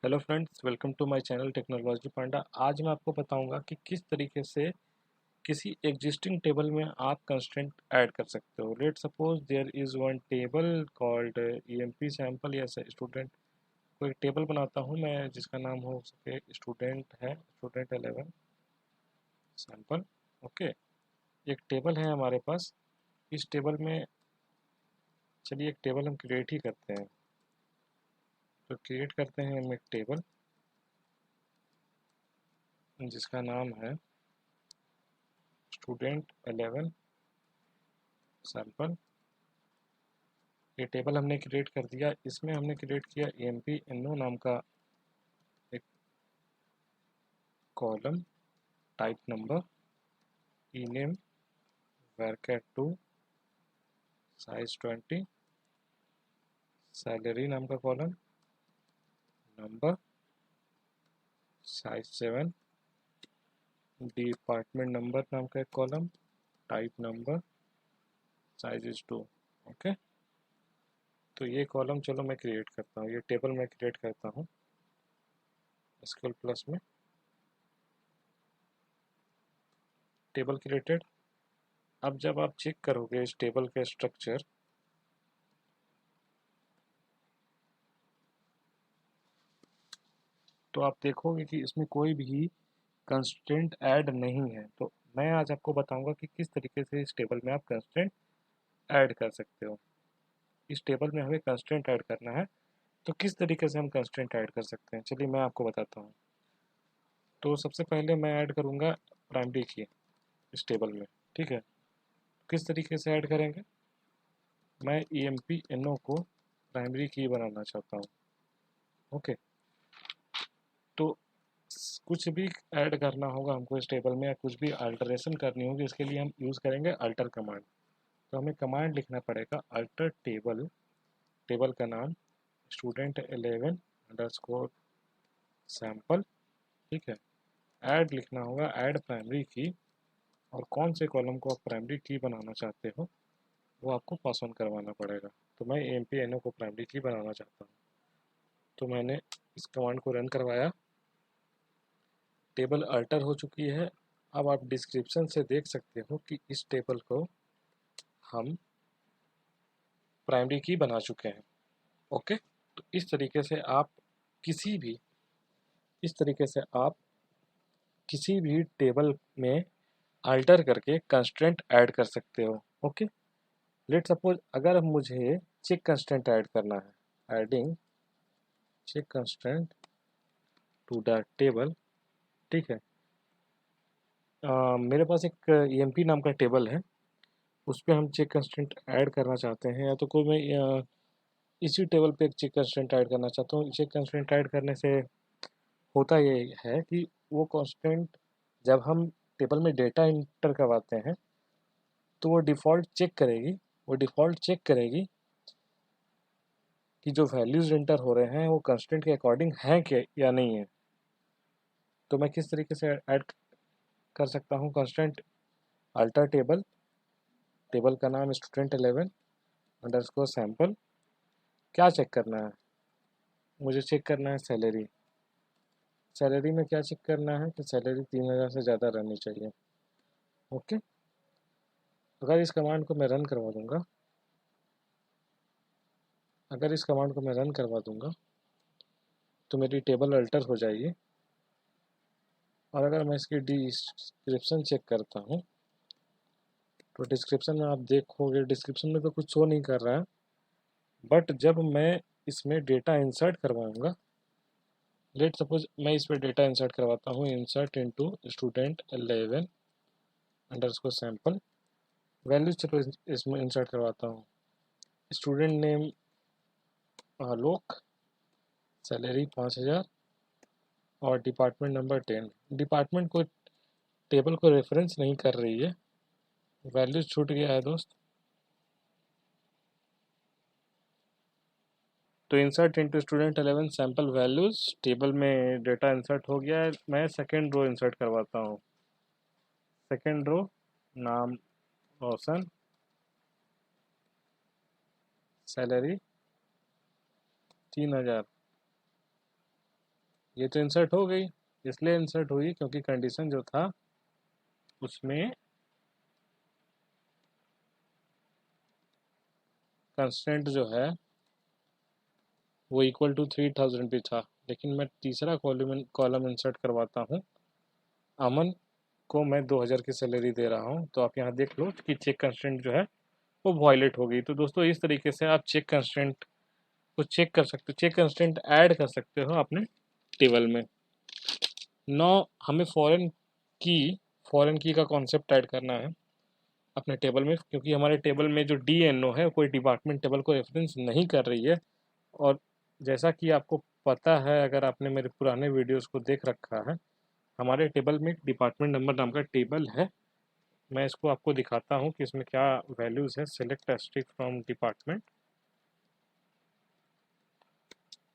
Hello friends, welcome to my channel technology panda. आज मैं आपको बताऊंगा कि किस तरीके से किसी एग्जिस्टिंग टेबल में आप कंस्ट्रेंट ऐड कर सकते हो। Let suppose there is one table called EMP sample या स्टूडेंट। कोई टेबल बनाता हूं मैं जिसका नाम हो सके स्टूडेंट है, स्टूडेंट 11 सैम्पल। ओके, एक टेबल है हमारे पास। इस टेबल में चलिए एक टेबल हम क्रिएट ही करते हैं। तो क्रिएट करते हैं हम एक टेबल जिसका नाम है स्टूडेंट 11 सैम्पल। ये टेबल हमने क्रिएट कर दिया। इसमें हमने क्रिएट किया empno नाम का एक column, type number, ename, varchar2, size 20, salary नाम का column, number, size 7, department number नाम का एक column, type number, size is 2। Okay, तो ये कॉलम चलो मैं क्रिएट करता हूँ, ये टेबल मैं क्रिएट करता हूँ एसक्यूएल प्लस में। Table created. अब जब आप चेक करोगे इस टेबल के स्ट्रक्चर, तो आप देखोगे कि इसमें कोई भी कंस्ट्रेंट ऐड नहीं है। तो मैं आज आपको बताऊंगा कि किस तरीके से इस टेबल में आप कंस्ट्रेंट ऐड कर सकते हो। इस टेबल में हमें कंस्ट्रेंट ऐड करना है, तो किस तरीके से हम कंस्ट्रेंट ऐड कर सकते हैं चलिए मैं आपको बताता हूँ। तो सबसे पहले मैं ऐड करूँगा प्राइमरी की इस टेबल में। ठीक है, किस तरीके से ऐड करेंगे। मैं empno को प्राइमरी की बनाना चाहता हूँ। ओके, तो कुछ भी ऐड करना होगा हमको इस टेबल में या कुछ भी अल्टरेशन करनी होगी, इसके लिए हम यूज़ करेंगे अल्टर कमांड। तो हमें कमांड लिखना पड़ेगा अल्टर टेबल, टेबल का नाम स्टूडेंट 11 अंडरस्कोर सैम्पल। ठीक है, ऐड लिखना होगा, ऐड प्राइमरी की, और कौन से कॉलम को आप प्राइमरी की बनाना चाहते हो वो आपको पास ऑन करवाना पड़ेगा। तो मैं empno को प्राइमरी की बनाना चाहता हूँ, तो मैंने इस कमांड को रन करवाया। टेबल अल्टर हो चुकी है। अब आप डिस्क्रिप्शन से देख सकते हो कि इस टेबल को हम प्राइमरी की बना चुके हैं। ओके, तो किसी भी इस तरीके से आप किसी भी टेबल में अल्टर करके कंस्ट्रेंट ऐड कर सकते हो। ओके, लेट सपोज अगर मुझे चेक कंस्ट्रेंट ऐड करना है, adding check constraint to the table. ठीक है, मेरे पास एक emp नाम का टेबल है, उस पर हम चेक कंस्ट्रेंट ऐड करना चाहते हैं, या तो कोई मैं इसी टेबल पे एक चेक कंस्ट्रेंट ऐड करना चाहता हूँ। चेक कंस्ट्रेंट ऐड करने से होता ये है कि वो कंस्ट्रेंट जब हम टेबल में डेटा इंटर करवाते हैं तो वो डिफ़ॉल्ट चेक करेगी कि जो वैल्यूज़ इंटर हो रहे हैं वो कंस्ट्रेंट के अकॉर्डिंग हैं क्या या नहीं है। तो मैं किस तरीके से ऐड कर सकता हूँ कंस्ट्रेंट, अल्टर टेबल, टेबल का नाम स्टूडेंट 11 अंडरस्कोर सैम्पल। क्या चेक करना है, मुझे चेक करना है सैलरी। सैलरी में क्या चेक करना है कि सैलरी 3000 से ज़्यादा रहनी चाहिए। ओके, अगर इस कमांड को मैं रन करवा दूंगा, अगर इस कमांड को मैं रन करवा दूंगा तो मेरी टेबल अल्टर हो जाएगी। और अगर मैं इसकी डिस्क्रिप्शन चेक करता हूँ तो डिस्क्रिप्शन में आप देखोगे, डिस्क्रिप्शन में तो कुछ शो नहीं कर रहा है, बट जब मैं इसमें डेटा इंसर्ट करवाऊँगा, लेट सपोज मैं इस पर डेटा इंसर्ट करवाता हूँ, insert into student 11 underscore sample. Values चलो इसमें इंसर्ट करवाता हूँ, स्टूडेंट नेम आलोक, सैलरी 5000, और डिपार्टमेंट नंबर 10। डिपार्टमेंट को टेबल को रेफरेंस नहीं कर रही है, वैल्यूज छूट गया है दोस्त। तो insert into student 11 sample values, table में डेटा इंसर्ट हो गया है। मैं सेकेंड रो इंसर्ट करवाता हूँ। सेकेंड रो, नाम रोशन, सैलरी 3000, ये तो इंसर्ट हो गई, इसलिए इंसर्ट हुई क्योंकि कंडीशन जो था उसमें कंस्टेंट जो है वो इक्वल टू 3000 भी था। लेकिन मैं तीसरा कॉलम इंसर्ट करवाता हूँ, अमन को मैं 2000 की सैलरी दे रहा हूँ, तो आप यहाँ देख लो कि चेक कंस्टेंट जो है वो वायलेट हो गई। तो दोस्तों इस तरीके से आप चेक कंस्टेंट को चेक कर सकते हो, चेक कंस्टेंट ऐड कर सकते हो अपने टेबल में। नौ हमें फॉरेन की का कॉन्सेप्ट ऐड करना है अपने टेबल में, क्योंकि हमारे टेबल में जो डी एन ओ है कोई डिपार्टमेंट टेबल को रेफरेंस नहीं कर रही है। और जैसा कि आपको पता है, अगर आपने मेरे पुराने वीडियोस को देख रखा है, हमारे टेबल में एक डिपार्टमेंट नंबर नाम का टेबल है। मैं इसको आपको दिखाता हूँ कि इसमें क्या वैल्यूज़ है। Select asterisk from department.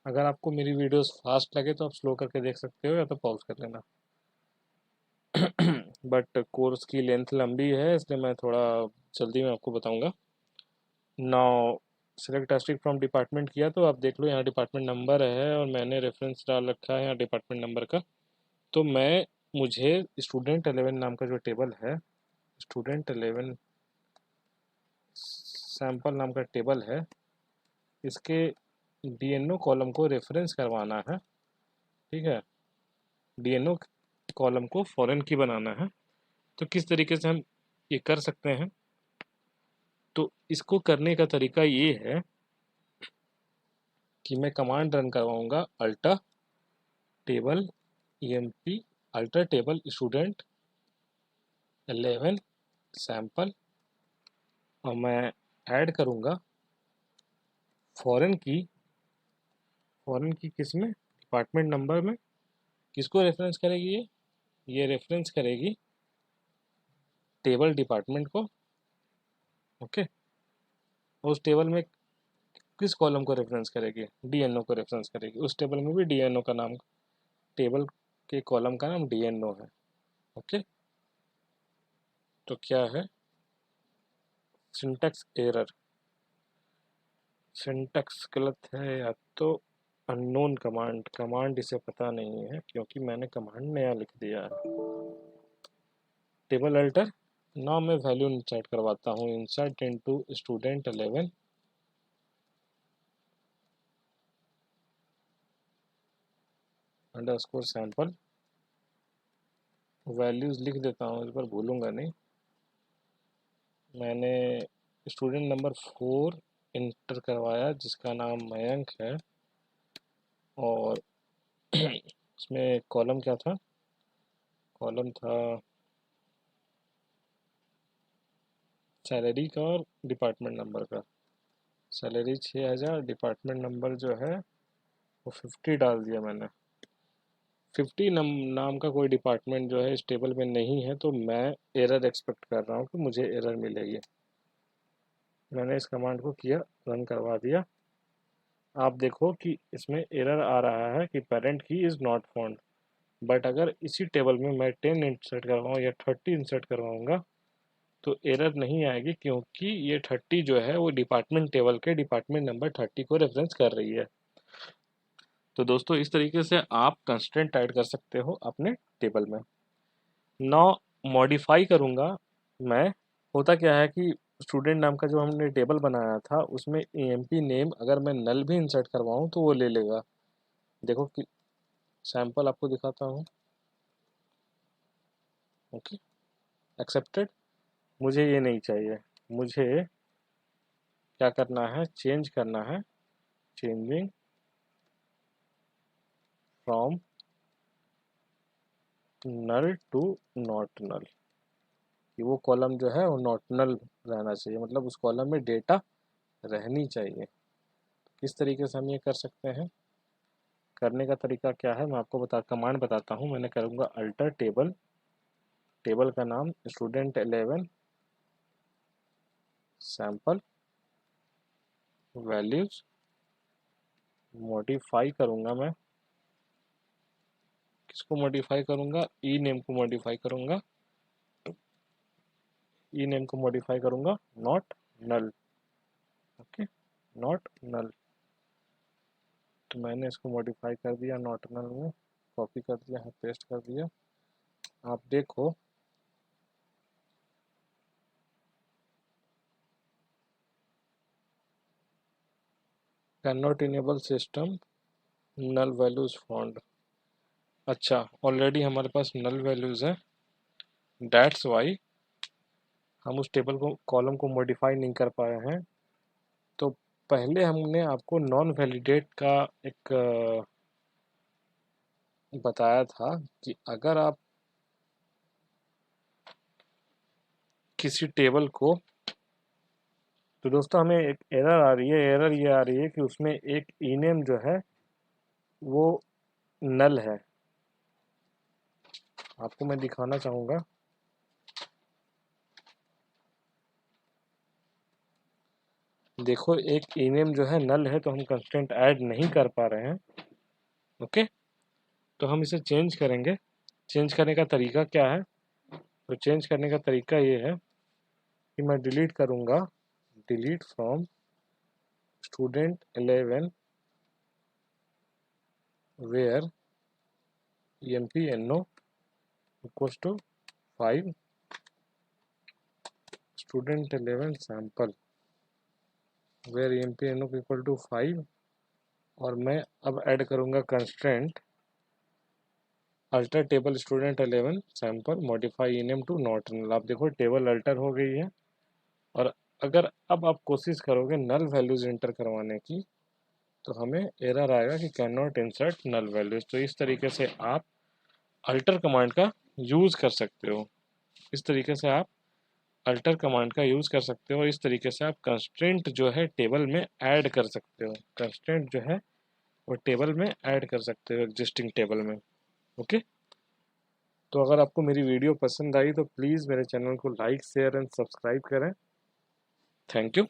अगर आपको मेरी वीडियोस फास्ट लगे तो आप स्लो करके देख सकते हो या तो पॉज कर लेना। बट कोर्स की लेंथ लंबी है इसलिए मैं थोड़ा जल्दी में आपको बताऊंगा। Now select asterisk from department किया तो आप देख लो यहाँ डिपार्टमेंट नंबर है और मैंने रेफरेंस डाल रखा है यहाँ डिपार्टमेंट नंबर का। तो मुझे स्टूडेंट 11 नाम का जो टेबल है, स्टूडेंट 11 सैंपल नाम का टेबल है, इसके डीएनओ कॉलम को रेफरेंस करवाना है। ठीक है, डीएनओ कॉलम को फॉरेन की बनाना है। तो किस तरीके से हम ये कर सकते हैं? तो इसको करने का तरीका ये है कि मैं कमांड रन करवाऊंगा alter table emp alter table student 11 sample, और मैं ऐड करूंगा फॉरेन की किस में, डिपार्टमेंट नंबर में। किसको रेफरेंस करेगी ये रेफरेंस करेगी टेबल डिपार्टमेंट को। ओके, उस टेबल में किस कॉलम को रेफरेंस करेगी, डीएनओ को रेफरेंस करेगी। उस टेबल में भी डीएनओ का नाम, टेबल के कॉलम का नाम डीएनओ है। ओके, तो क्या है सिंटैक्स एरर, सिंटैक्स गलत है या तो अननोन कमांड इसे पता नहीं है क्योंकि मैंने कमांड नया लिख दिया है। टेबल अल्टर, नाउ मैं वैल्यू इंसर्ट करवाता हूँ, insert into student 11 underscore sample. Values लिख देता हूँ, इस पर भूलूंगा नहीं। मैंने स्टूडेंट नंबर 4 इंटर करवाया जिसका नाम मयंक है, और उसमें कॉलम क्या था, कॉलम था सैलरी का और डिपार्टमेंट नंबर का। सैलरी 6000, डिपार्टमेंट नंबर जो है वो 50 डाल दिया मैंने। 50 नाम का कोई डिपार्टमेंट जो है इस टेबल में नहीं है, तो मैं एरर एक्सपेक्ट कर रहा हूँ कि मुझे एरर मिलेगी। मैंने इस कमांड को किया, रन करवा दिया। आप देखो कि इसमें एरर आ रहा है कि पेरेंट की इज़ नॉट फाउंड। बट अगर इसी टेबल में मैं 10 इंसर्ट करवाऊँ या 30 इंसर्ट करवाऊँगा तो एरर नहीं आएगी, क्योंकि ये 30 जो है वो डिपार्टमेंट टेबल के डिपार्टमेंट नंबर 30 को रेफरेंस कर रही है। तो दोस्तों इस तरीके से आप कंस्ट्रेंट ऐड कर सकते हो अपने टेबल में। नौ मॉडिफाई करूँगा मैं। होता क्या है कि स्टूडेंट नाम का जो हमने टेबल बनाया था उसमें emp नेम अगर मैं नल भी इंसर्ट करवाऊँ तो वो ले लेगा। देखो कि सैंपल आपको दिखाता हूँ। Okay, accepted. मुझे ये नहीं चाहिए, मुझे क्या करना है, चेंज करना है, changing from null to not null, कि वो कॉलम जो है वो नॉट नल रहना चाहिए, मतलब उस कॉलम में डेटा रहनी चाहिए। किस तरीके से हम ये कर सकते हैं, करने का तरीका क्या है मैं आपको कमांड बताता हूँ। मैंने करूँगा अल्टर टेबल, टेबल का नाम स्टूडेंट 11 सैंपल, वैल्यूज मॉडिफाई करूँगा मैं। किसको मॉडिफाई करूँगा, ई नेम को मॉडिफाई करूँगा, ई नेम को मॉडिफाई करूँगा not null. Okay, not null, तो मैंने इसको मॉडिफाई कर दिया नॉट नल में। कॉपी कर दिया है, पेस्ट कर दिया। आप देखो cannot enable system null values found. अच्छा, ऑलरेडी हमारे पास नल वैल्यूज है, दैट्स वाई हम उस टेबल को, कॉलम को मॉडिफाई नहीं कर पाए हैं। तो पहले हमने आपको नॉन वैलिडेट का एक बताया था कि अगर आप किसी टेबल को, तो दोस्तों हमें एक एरर आ रही है, एरर ये आ रही है कि उसमें एक इनेम जो है वो नल है। आपको मैं दिखाना चाहूँगा। देखो एक इनेम जो है नल है, तो हम कंस्ट्रेंट ऐड नहीं कर पा रहे हैं। ओके, तो हम इसे चेंज करेंगे। चेंज करने का तरीका क्या है? तो चेंज करने का तरीका ये है कि मैं डिलीट करूँगा, delete from student 11 where empno equals to 5 student 11 sample where empno equal to 5। और मैं अब ऐड करूँगा constraint alter table student 11 sample modify ename to not null. आप देखो टेबल अल्टर हो गई है। और अगर अब आप कोशिश करोगे नल वैल्यूज इंटर करवाने की, तो हमें एरर आएगा कि cannot insert null values. तो इस तरीके से आप अल्टर कमांड का यूज़ कर सकते हो। इस तरीके से आप अल्टर कमांड का यूज़ कर सकते हो, और इस तरीके से आप कंस्ट्रेंट जो है टेबल में ऐड कर सकते हो। कंस्ट्रेंट जो है वो टेबल में ऐड कर सकते हो एग्जिस्टिंग टेबल में। ओके, तो अगर आपको मेरी वीडियो पसंद आई तो प्लीज़ मेरे चैनल को लाइक शेयर एंड सब्सक्राइब करें। Thank you.